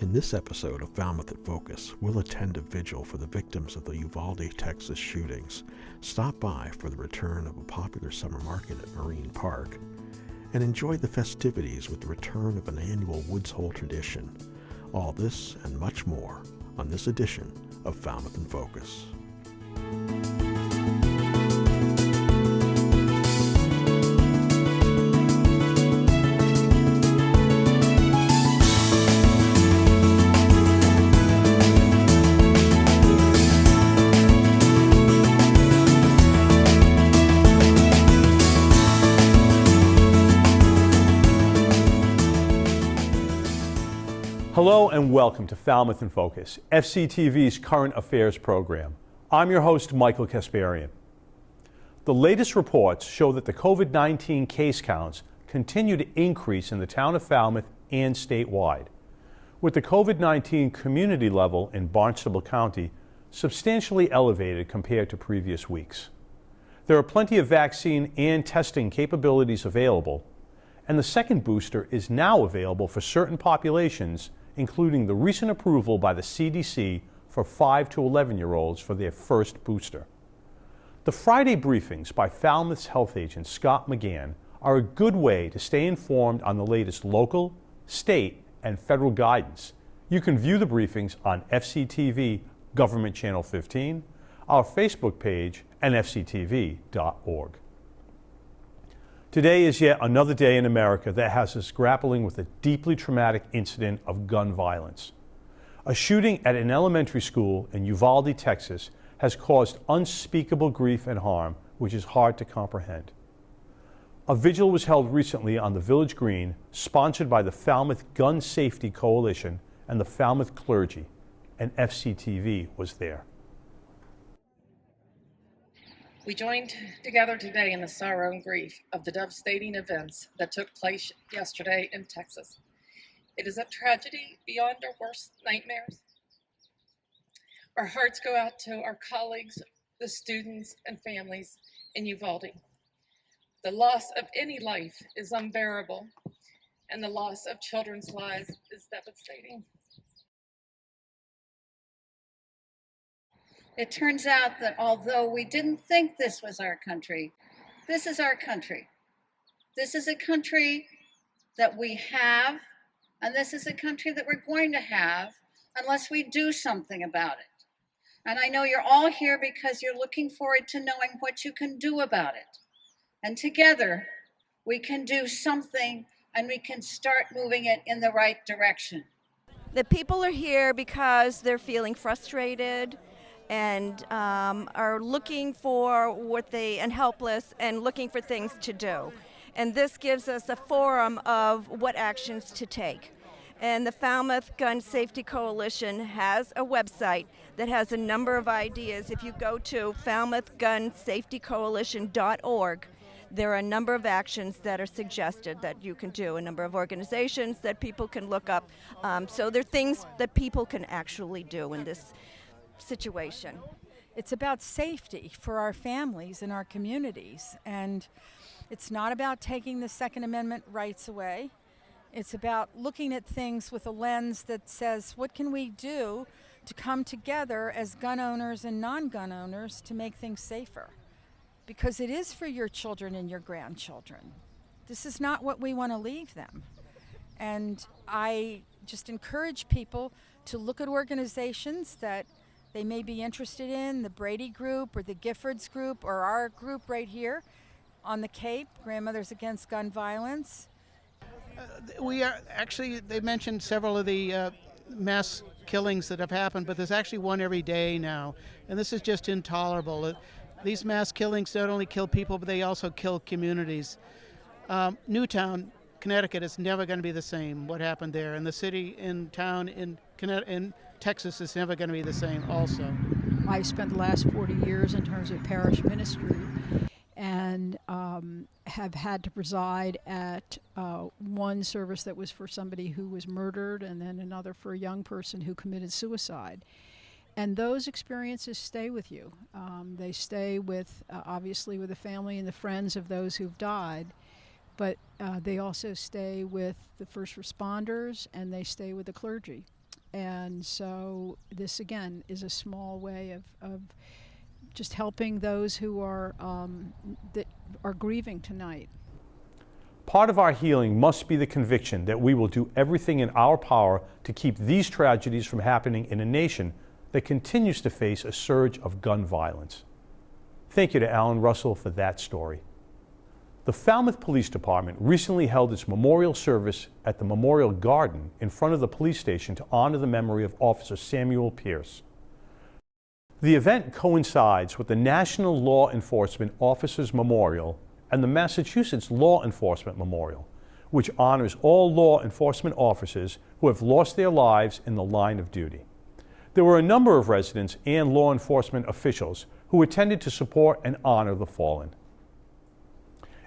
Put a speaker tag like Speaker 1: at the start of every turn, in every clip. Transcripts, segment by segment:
Speaker 1: In this episode of Falmouth in Focus, we'll attend a vigil for the victims of the Uvalde, Texas shootings, stop by for the return of a popular summer market at Marine Park, and enjoy the festivities with the return of an annual Woods Hole tradition. All this and much more on this edition of Falmouth in Focus.
Speaker 2: Hello and welcome to Falmouth in Focus, FCTV's current affairs program. I'm your host, Michael Kasparian. The latest reports show that the COVID-19 case counts continue to increase in the town of Falmouth and statewide, with the COVID-19 community level in Barnstable County substantially elevated compared to previous weeks. There are plenty of vaccine and testing capabilities available, and the second booster is now available for certain populations, including the recent approval by the CDC for 5 to 11-year-olds for their first booster. The Friday briefings by Falmouth's health agent Scott McGann are a good way to stay informed on the latest local, state, and federal guidance. You can view the briefings on FCTV Government Channel 15, our Facebook page, and fctv.org. Today is yet another day in America that has us grappling with a deeply traumatic incident of gun violence. A shooting at an elementary school in Uvalde, Texas, has caused unspeakable grief and harm, which is hard to comprehend. A vigil was held recently on the Village Green, sponsored by the Falmouth Gun Safety Coalition and the Falmouth clergy, and FCTV was there.
Speaker 3: We joined together today in the sorrow and grief of the devastating events that took place yesterday in Texas. It is a tragedy beyond our worst nightmares. Our hearts go out to our colleagues, the students and families in Uvalde. The loss of any life is unbearable, and the loss of children's lives is devastating.
Speaker 4: It turns out that although we didn't think this was our country, this is our country. This is a country that we have, and this is a country that we're going to have unless we do something about it. And I know you're all here because you're looking forward to knowing what you can do about it. And together, we can do something and we can start moving it in the right direction.
Speaker 5: The people are here because they're feeling frustrated and are looking for and helpless and looking for things to do. And this gives us a forum of what actions to take. And the Falmouth Gun Safety Coalition has a website that has a number of ideas. If you go to falmouthgunsafetycoalition.org, there are a number of actions that are suggested that you can do, a number of organizations that people can look up. So there are things that people can actually do in this situation.
Speaker 6: It's about safety for our families and our communities, and it's not about taking the Second Amendment rights away. It's about looking at things with a lens that says, what can we do to come together as gun owners and non-gun owners to make things safer? Because it is for your children and your grandchildren. This is not what we want to leave them. And I just encourage people to look at organizations that they may be interested in, the Brady Group or the Giffords Group or our group right here on the Cape, Grandmothers Against Gun Violence.
Speaker 7: We are actually, they mentioned several of the mass killings that have happened, but there's actually one every day now, and this is just intolerable. These mass killings don't only kill people, but they also kill communities. Newtown, Connecticut is never going to be the same, what happened there, and the city and town in Texas is never going to be the same also.
Speaker 8: I've spent the last 40 years in terms of parish ministry and have had to preside at one service that was for somebody who was murdered and then another for a young person who committed suicide. And those experiences stay with you. They stay with, obviously, with the family and the friends of those who've died, but they also stay with the first responders and they stay with the clergy. And so this, again, is a small way of just helping those who are that are grieving tonight.
Speaker 2: Part of our healing must be the conviction that we will do everything in our power to keep these tragedies from happening in a nation that continues to face a surge of gun violence. Thank you to Alan Russell for that story. The Falmouth Police Department recently held its memorial service at the Memorial Garden in front of the police station to honor the memory of Officer Samuel Pierce. The event coincides with the National Law Enforcement Officers Memorial and the Massachusetts Law Enforcement Memorial, which honors all law enforcement officers who have lost their lives in the line of duty. There were a number of residents and law enforcement officials who attended to support and honor the fallen.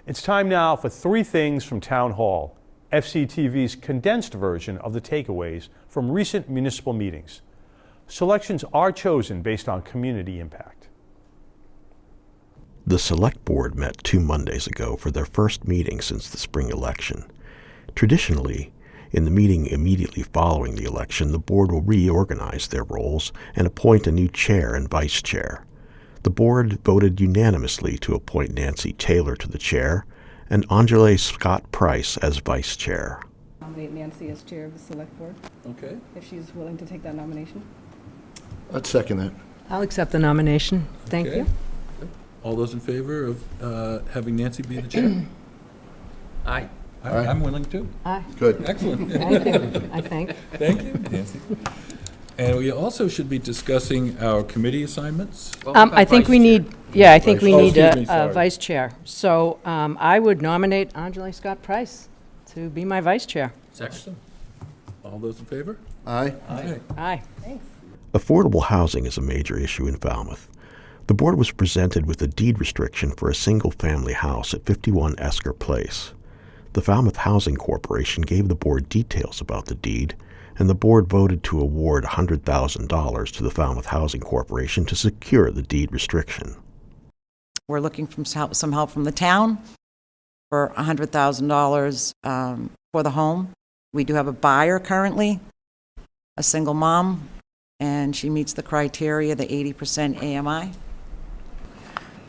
Speaker 2: It's time now for 3 things from Town Hall, FCTV's condensed version of the takeaways from recent municipal meetings. Selections are chosen based on community impact.
Speaker 1: The Select Board met 2 Mondays ago for their first meeting since the spring election. Traditionally, in the meeting immediately following the election, the board will reorganize their roles and appoint a new chair and vice chair. The board voted unanimously to appoint Nancy Taylor to the chair and Angela Scott Price as vice chair.
Speaker 9: Nominate Nancy as chair of the Select Board,
Speaker 10: Okay.
Speaker 9: if she's willing to take that nomination.
Speaker 10: I'd second that.
Speaker 11: I'll accept the nomination. Thank
Speaker 10: Okay.
Speaker 11: you.
Speaker 10: All those in favor of having Nancy be the chair?
Speaker 11: Aye.
Speaker 10: Aye. I'm willing to.
Speaker 11: Aye.
Speaker 10: Good. Excellent.
Speaker 11: Thank you, I think.
Speaker 10: Thank you, Nancy. And we also should be discussing our committee assignments.
Speaker 11: I think we need, I think we
Speaker 10: Oh,
Speaker 11: need
Speaker 10: excuse me,
Speaker 11: a
Speaker 10: sorry.
Speaker 11: vice chair. So I would nominate Angela Scott Price to be my vice chair.
Speaker 10: Excellent. All those in favor?
Speaker 12: Aye.
Speaker 10: Okay.
Speaker 11: Aye.
Speaker 1: Affordable housing is a major issue in Falmouth. The board was presented with a deed restriction for a single-family house at 51 Esker Place. The Falmouth Housing Corporation gave the board details about the deed, and the board voted to award $100,000 to the Falmouth Housing Corporation to secure the deed restriction.
Speaker 13: We're looking for some help from the town for $100,000 for the home. We do have a buyer currently, a single mom, and she meets the criteria, the 80% AMI.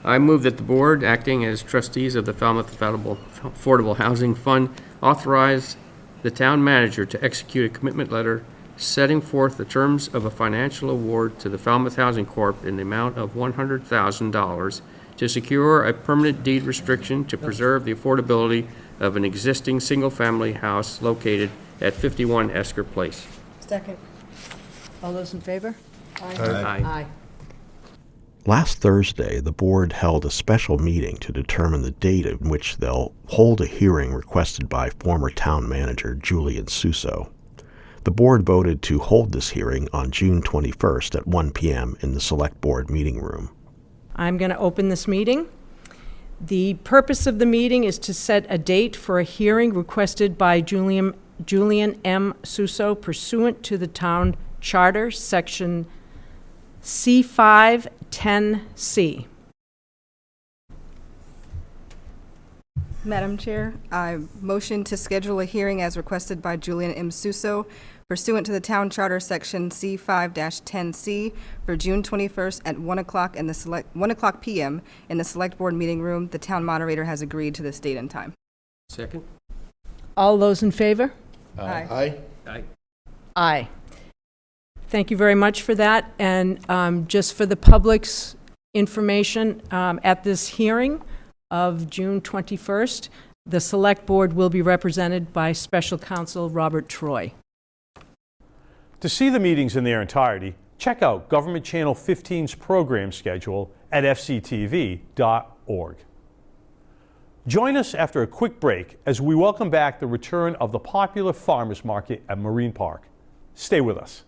Speaker 14: I move that the board, acting as trustees of the Falmouth Affordable Housing Fund, authorize the town manager to execute a commitment letter setting forth the terms of a financial award to the Falmouth Housing Corp. In the amount of $100,000 to secure a permanent deed restriction to preserve the affordability of an existing single-family house located at 51 Esker Place.
Speaker 11: Second. All those in favor?
Speaker 14: Aye.
Speaker 1: Last Thursday, the board held a special meeting to determine the date in which they'll hold a hearing requested by former town manager Julian Suso. The board voted to hold this hearing on June 21st at 1 p.m. in the Select Board meeting room.
Speaker 11: I'm going to open this meeting. The purpose of the meeting is to set a date for a hearing requested by Julian M. Suso pursuant to the town charter, section C510C.
Speaker 9: Madam Chair, I motion to schedule a hearing as requested by Julian M. Suso pursuant to the Town Charter Section C5-10C for June 21st at 1 o'clock p.m. in the Select Board meeting room. The town moderator has agreed to this date and time.
Speaker 14: Second?
Speaker 11: All those in favor?
Speaker 9: Aye.
Speaker 10: Aye.
Speaker 14: Aye.
Speaker 11: Aye. Thank you very much for that. And just for the public's information, at this hearing of June 21st, the Select Board will be represented by Special Counsel Robert Troy.
Speaker 2: To see the meetings in their entirety, check out Government Channel 15's program schedule at fctv.org. Join us after a quick break as we welcome back the return of the popular farmers market at Marine Park. Stay with us.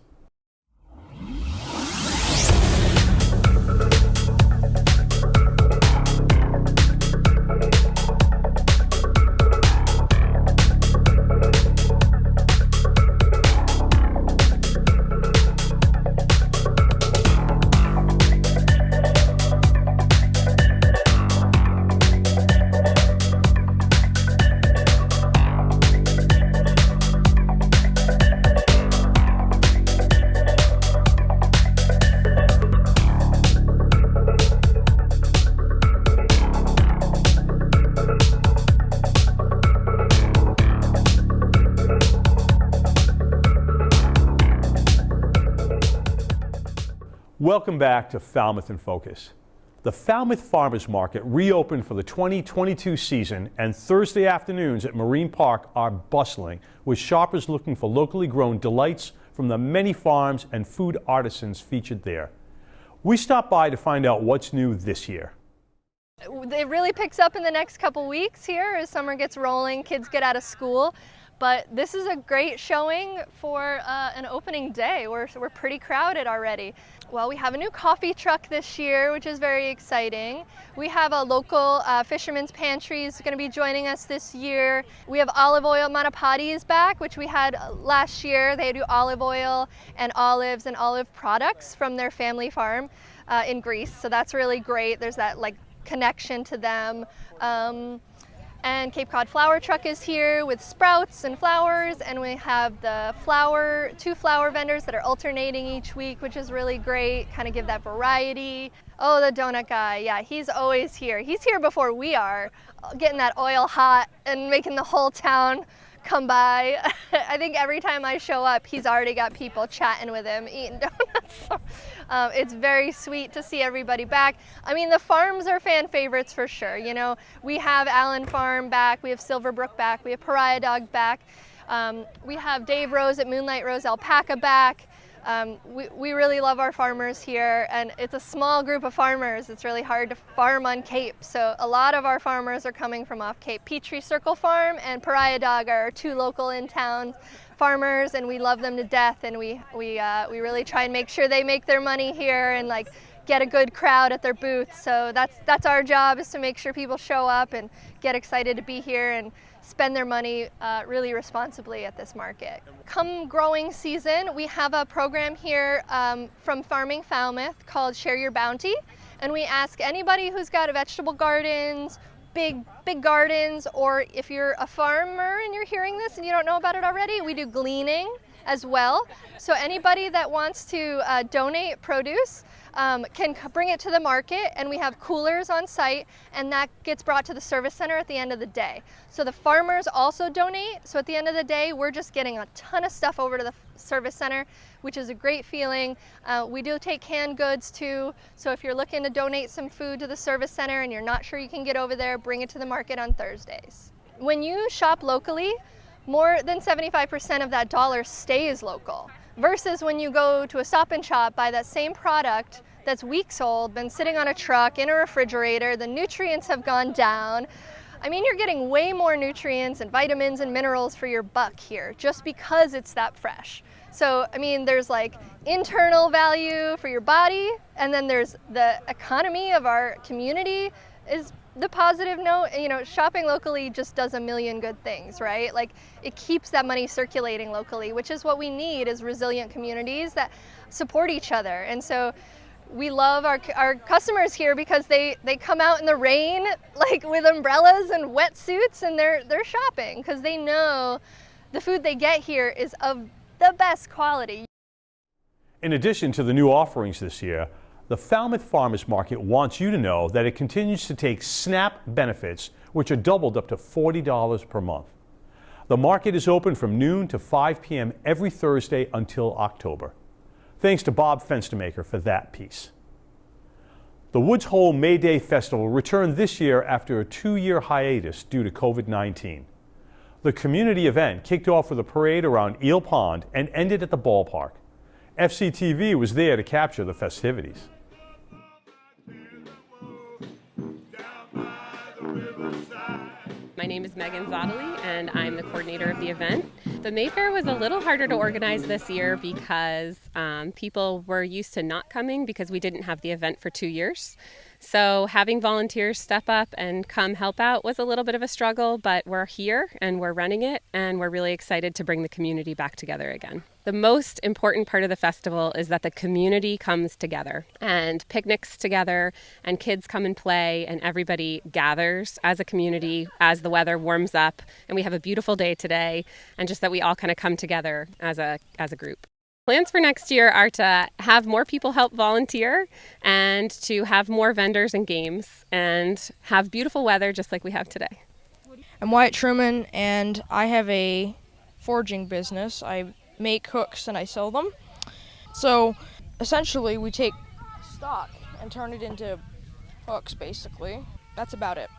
Speaker 2: Welcome back to Falmouth in Focus. The Falmouth Farmers Market reopened for the 2022 season, and Thursday afternoons at Marine Park are bustling with shoppers looking for locally grown delights from the many farms and food artisans featured there. We stopped by to find out what's new this year.
Speaker 12: It really picks up in the next couple weeks here as summer gets rolling, kids get out of school. But this is a great showing for an opening day. We're pretty crowded already. Well, we have a new coffee truck this year, which is very exciting. We have a local fisherman's pantry is going to be joining us this year. We have olive oil manipatis back, which we had last year. They do olive oil and olives and olive products from their family farm in Greece. So that's really great. There's that like connection to them. And Cape Cod Flower Truck is here with sprouts and flowers, and we have the two flower vendors that are alternating each week, which is really great, kind of give that variety. Oh, the donut guy, yeah, he's always here. He's here before we are, getting that oil hot and making the whole town come by. I think every time I show up, he's already got people chatting with him, eating donuts. So, it's very sweet to see everybody back. I mean, the farms are fan favorites for sure. You know, we have Allen Farm back, we have Silverbrook back, we have Pariah Dog back. We have Dave Rose at Moonlight Rose Alpaca back. We really love our farmers here, and it's a small group of farmers. It's really hard to farm on Cape, so a lot of our farmers are coming from off Cape. Petrie Circle Farm and Pariah Dog are our two local in-town farmers, and we love them to death, and we really try and make sure they make their money here and like get a good crowd at their booth. So that's our job, is to make sure people show up and get excited to be here and spend their money really responsibly at this market. Come growing season, we have a program here from Farming Falmouth called Share Your Bounty, and we ask anybody who's got vegetable gardens, big gardens, or if you're a farmer and you're hearing this and you don't know about it already, we do gleaning as well. So anybody that wants to donate produce can bring it to the market, and we have coolers on site, and that gets brought to the service center at the end of the day. So the farmers also donate, so at the end of the day we're just getting a ton of stuff over to the service center, which is a great feeling. We do take canned goods too, so if you're looking to donate some food to the service center and you're not sure you can get over there, bring it to the market on Thursdays. When you shop locally, more than 75% of that dollar stays local, versus when you go to a Stop and Shop, buy that same product that's weeks old, been sitting on a truck in a refrigerator, the nutrients have gone down. I mean, you're getting way more nutrients and vitamins and minerals for your buck here, just because it's that fresh. So, I mean, there's like internal value for your body, and then there's the economy of our community is the positive note. You know, shopping locally just does a million good things, right? Like, it keeps that money circulating locally, which is what we need, is resilient communities that support each other. And so we love our customers here because they come out in the rain, like with umbrellas and wetsuits, and they're shopping because they know the food they get here is of the best quality.
Speaker 2: In addition to the new offerings this year, the Falmouth Farmers Market wants you to know that it continues to take SNAP benefits, which are doubled up to $40 per month. The market is open from noon to 5 p.m. every Thursday until October. Thanks to Bob Fenstermaker for that piece. The Woods Hole May Day Festival returned this year after a 2-year hiatus due to COVID-19. The community event kicked off with a parade around Eel Pond and ended at the ballpark. FCTV was there to capture the festivities.
Speaker 15: My name is Megan Zottely, and I'm the coordinator of the event. The Mayfair was a little harder to organize this year because people were used to not coming because we didn't have the event for 2 years. So having volunteers step up and come help out was a little bit of a struggle, but we're here and we're running it, and we're really excited to bring the community back together again. The most important part of the festival is that the community comes together and picnics together, and kids come and play, and everybody gathers as a community as the weather warms up, and we have a beautiful day today, and just that we all kind of come together as a group. Plans for next year are to have more people help volunteer and to have more vendors and games and have beautiful weather just like we have today.
Speaker 16: I'm Wyatt Truman, and I have a foraging business. I make hooks and I sell them. So essentially we take stock and turn it into hooks, basically. That's about it.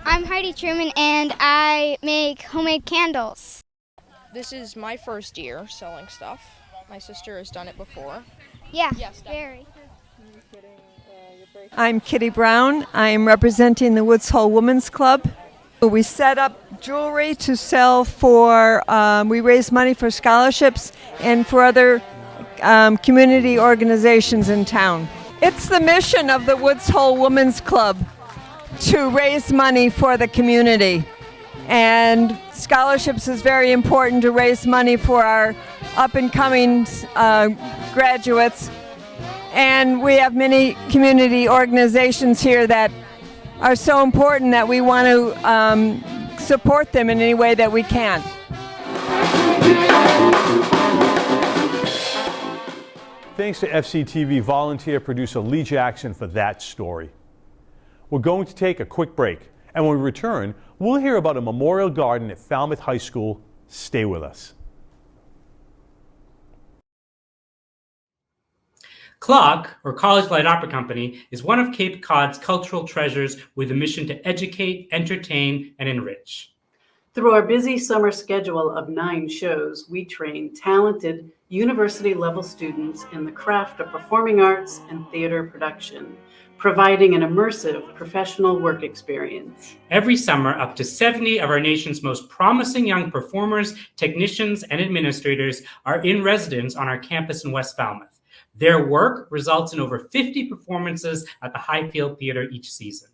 Speaker 17: I'm Heidi Truman, and I make homemade candles.
Speaker 16: This is my first year selling stuff. My sister has done it before.
Speaker 17: Yeah,
Speaker 16: yes,
Speaker 17: very.
Speaker 18: I'm Kitty Brown. I'm representing the Woods Hole Women's Club. We set up jewelry to sell for, we raise money for scholarships and for other community organizations in town. It's the mission of the Woods Hole Women's Club to raise money for the community. And scholarships is very important to raise money for our up-and-coming graduates. And we have many community organizations here that are so important that we want to support them in any way that we can.
Speaker 2: Thanks to FCTV volunteer producer Lee Jackson for that story. We're going to take a quick break, and when we return, we'll hear about a memorial garden at Falmouth High School. Stay with us.
Speaker 19: CLOC, or College Light Opera Company, is one of Cape Cod's cultural treasures with a mission to educate, entertain, and enrich.
Speaker 20: Through our busy summer schedule of 9 shows, we train talented university-level students in the craft of performing arts and theater production, providing an immersive professional work experience.
Speaker 19: Every summer, up to 70 of our nation's most promising young performers, technicians, and administrators are in residence on our campus in West Falmouth. Their work results in over 50 performances at the Highfield Theater each season.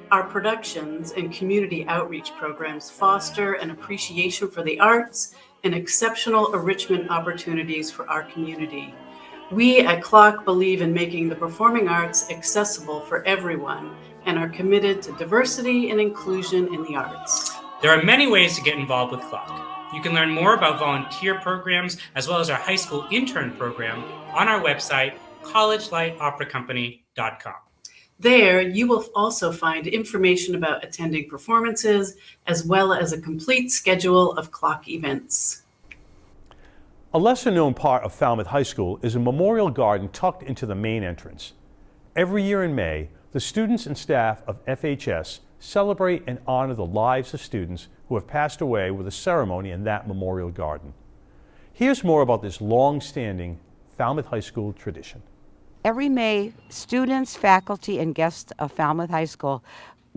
Speaker 20: Our productions and community outreach programs foster an appreciation for the arts and exceptional enrichment opportunities for our community. We at CLOC believe in making the performing arts accessible for everyone and are committed to diversity and inclusion in the arts.
Speaker 19: There are many ways to get involved with CLOC. You can learn more about volunteer programs as well as our high school intern program on our website, collegelightoperacompany.com.
Speaker 20: There, you will also find information about attending performances, as well as a complete schedule of CLOC events.
Speaker 2: A lesser-known part of Falmouth High School is a memorial garden tucked into the main entrance. Every year in May, the students and staff of FHS celebrate and honor the lives of students who have passed away with a ceremony in that memorial garden. Here's more about this long-standing Falmouth High School tradition.
Speaker 21: Every May, students, faculty, and guests of Falmouth High School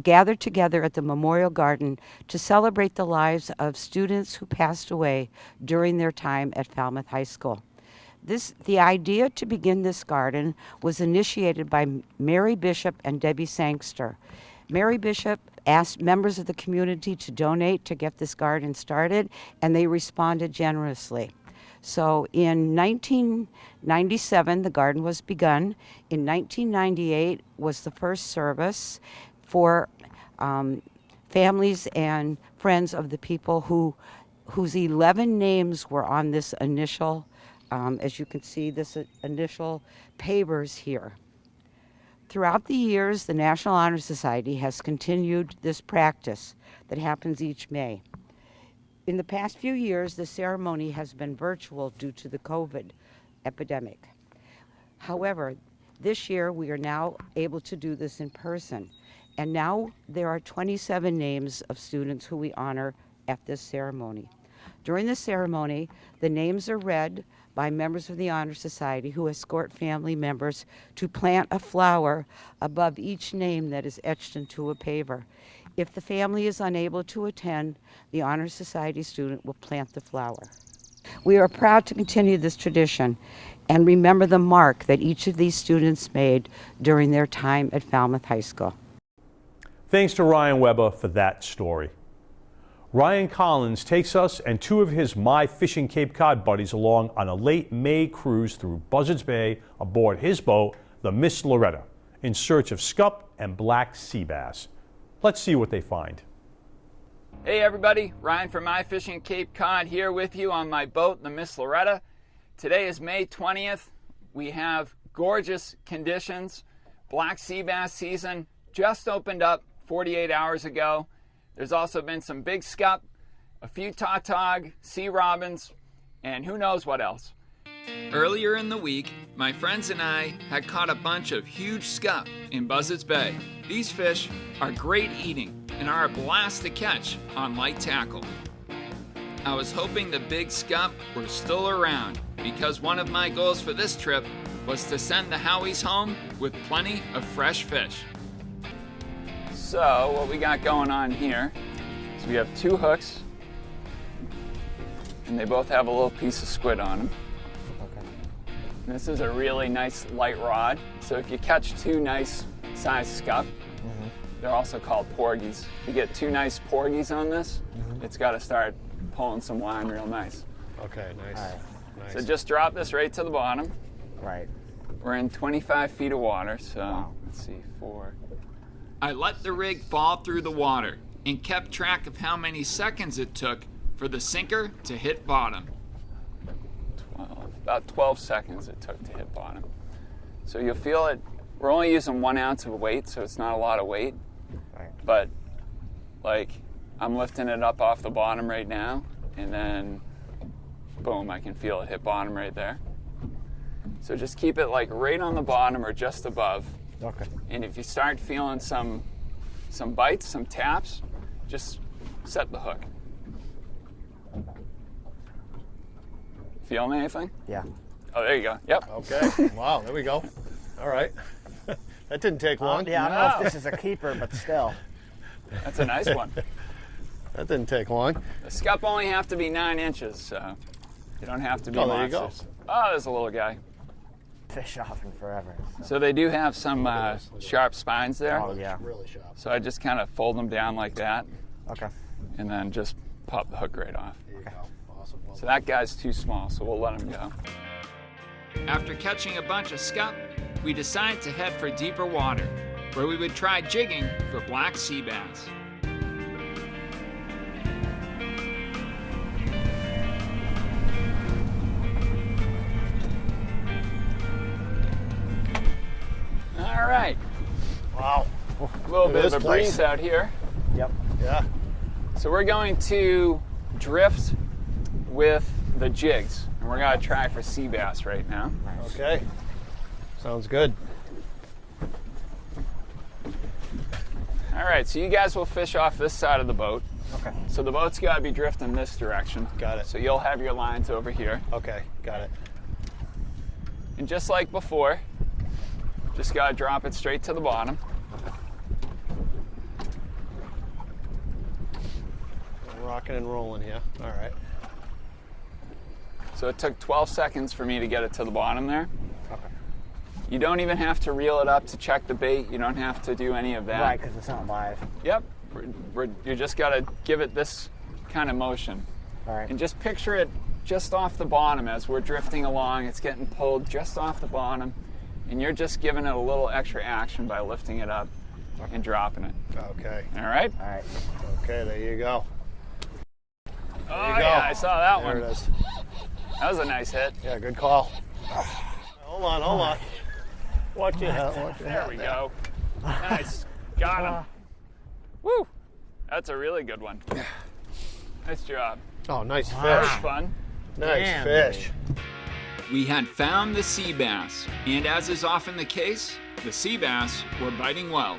Speaker 21: gather together at the Memorial Garden to celebrate the lives of students who passed away during their time at Falmouth High School. The idea to begin this garden was initiated by Mary Bishop and Debbie Sangster. Mary Bishop asked members of the community to donate to get this garden started, and they responded generously. So in 1997, the garden was begun. In 1998 was the first service for families and friends of the people whose 11 names were on this initial, as you can see, this initial pavers here. Throughout the years, the National Honor Society has continued this practice that happens each May. In the past few years, the ceremony has been virtual due to the COVID epidemic. However, this year we are now able to do this in person. And now there are 27 names of students who we honor at this ceremony. During the ceremony, the names are read by members of the Honor Society who escort family members to plant a flower above each name that is etched into a paver. If the family is unable to attend, the Honor Society student will plant the flower. We are proud to continue this tradition and remember the mark that each of these students made during their time at Falmouth High School.
Speaker 2: Thanks to Ryan Weber for that story. Ryan Collins takes us and 2 of his My Fishing Cape Cod buddies along on a late May cruise through Buzzards Bay aboard his boat, the Miss Loretta, in search of scup and black sea bass. Let's see what they find.
Speaker 22: Hey everybody, Ryan from My Fishing Cape Cod here with you on my boat, the Miss Loretta. Today is May 20th. We have gorgeous conditions. Black sea bass season just opened up 48 hours ago. There's also been some big scup, a few tautog, sea robins, and who knows what else. Earlier in the week, my friends and I had caught a bunch of huge scup in Buzzards Bay. These fish are great eating and are a blast to catch on light tackle. I was hoping the big scup were still around because one of my goals for this trip was to send the Howies home with plenty of fresh fish. So what we got going on here is we have 2 hooks and they both have a little piece of squid on them. And this is a really nice light rod. So if you catch 2 nice sized scup, they're also called porgies. If you get 2 nice porgies on this, it's got to start pulling some line real nice.
Speaker 3: Okay, nice.
Speaker 22: All right.
Speaker 3: Nice.
Speaker 22: So just drop this right to the bottom.
Speaker 3: Right.
Speaker 22: We're in 25 feet of water, so let's see, 4. I let the rig fall through the water and kept track of how many seconds it took for the sinker to hit bottom. About 12 seconds it took to hit bottom. So you'll feel it. We're only using 1 ounce of weight, so it's not a lot of weight.
Speaker 3: Right.
Speaker 22: But like I'm lifting it up off the bottom right now, and then boom, I can feel it hit bottom right there. So just keep it like right on the bottom or just above.
Speaker 3: Okay.
Speaker 22: And if you start feeling some bites, some taps, just set the hook. Feeling anything?
Speaker 3: Yeah.
Speaker 22: Oh, there you go. Yep.
Speaker 3: Okay. Wow, there we go. All right. That didn't take long.
Speaker 4: Yeah, I don't know if this is a keeper, but still.
Speaker 22: That's a nice one.
Speaker 3: That didn't take long.
Speaker 22: The scup only have to be 9 inches, so you don't have to be
Speaker 3: there you go.
Speaker 22: monsters. Oh, there's a little guy.
Speaker 4: Fish off in forever.
Speaker 22: So they do have some sharp spines there.
Speaker 4: Oh, yeah.
Speaker 3: Really sharp.
Speaker 22: So I just kind of fold them down like that.
Speaker 4: Okay.
Speaker 22: And then just pop the hook right off.
Speaker 3: There you go. Awesome. Well,
Speaker 22: So that guy's too small, so we'll let him go. After catching a bunch of scup, we decided to head for deeper water, where we would try jigging for black sea bass. All right.
Speaker 3: Wow.
Speaker 22: A little bit of a breeze out here.
Speaker 4: Yep.
Speaker 3: Yeah.
Speaker 22: So we're going to drift with the jigs, and we're going to try for sea bass right now.
Speaker 3: Okay. Sounds good.
Speaker 22: All right, so you guys will fish off this side of the boat.
Speaker 4: Okay.
Speaker 22: So the boat's got to be drifting this direction.
Speaker 3: Got it.
Speaker 22: So you'll have your lines over here.
Speaker 3: Okay, got it.
Speaker 22: And just like before, just got to drop it straight to the bottom.
Speaker 3: Rocking and rolling here. All right.
Speaker 22: So it took 12 seconds for me to get it to the bottom there.
Speaker 4: Okay.
Speaker 22: You don't even have to reel it up to check the bait. You don't have to do any of that.
Speaker 4: Right, because it's not live.
Speaker 22: Yep. You just got to give it this kind of motion.
Speaker 4: All right.
Speaker 22: And just picture it just off the bottom as we're drifting along. It's getting pulled just off the bottom. And you're just giving it a little extra action by lifting it up and dropping it.
Speaker 3: Okay.
Speaker 22: All right?
Speaker 4: All right.
Speaker 3: Okay, there you go.
Speaker 22: Oh,
Speaker 3: There you go.
Speaker 22: yeah, I saw that
Speaker 3: There
Speaker 22: one.
Speaker 3: it is.
Speaker 22: That was a nice hit.
Speaker 3: Yeah, good call. Hold on, hold on. Watch your hat, watch your
Speaker 22: There
Speaker 3: hat.
Speaker 22: we go. Nice. Got him. Woo! That's a really good one. Nice job.
Speaker 3: Oh, nice fish.
Speaker 22: That was fun.
Speaker 3: Nice
Speaker 4: Damn,
Speaker 3: fish.
Speaker 22: We had found the sea bass, and as is often the case, the sea bass were biting well.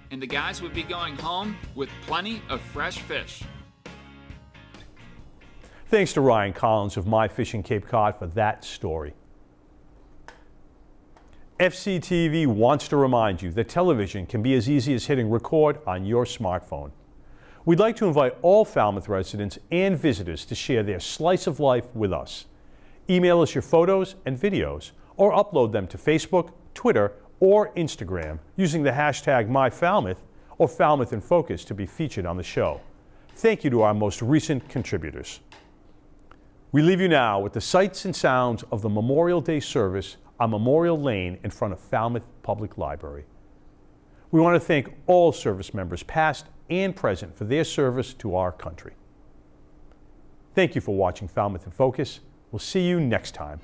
Speaker 22: And the guys would be going home with plenty of fresh fish.
Speaker 2: Thanks to Ryan Collins of My Fishing Cape Cod for that story. FCTV wants to remind you that television can be as easy as hitting record on your smartphone. We'd like to invite all Falmouth residents and visitors to share their slice of life with us. Email us your photos and videos, or upload them to Facebook, Twitter, or Instagram using the hashtag MyFalmouth or Falmouth in Focus to be featured on the show. Thank you to our most recent contributors. We leave you now with the sights and sounds of the Memorial Day service on Memorial Lane in front of Falmouth Public Library. We want to thank all service members, past and present, for their service to our country. Thank you for watching Falmouth in Focus. We'll see you next time.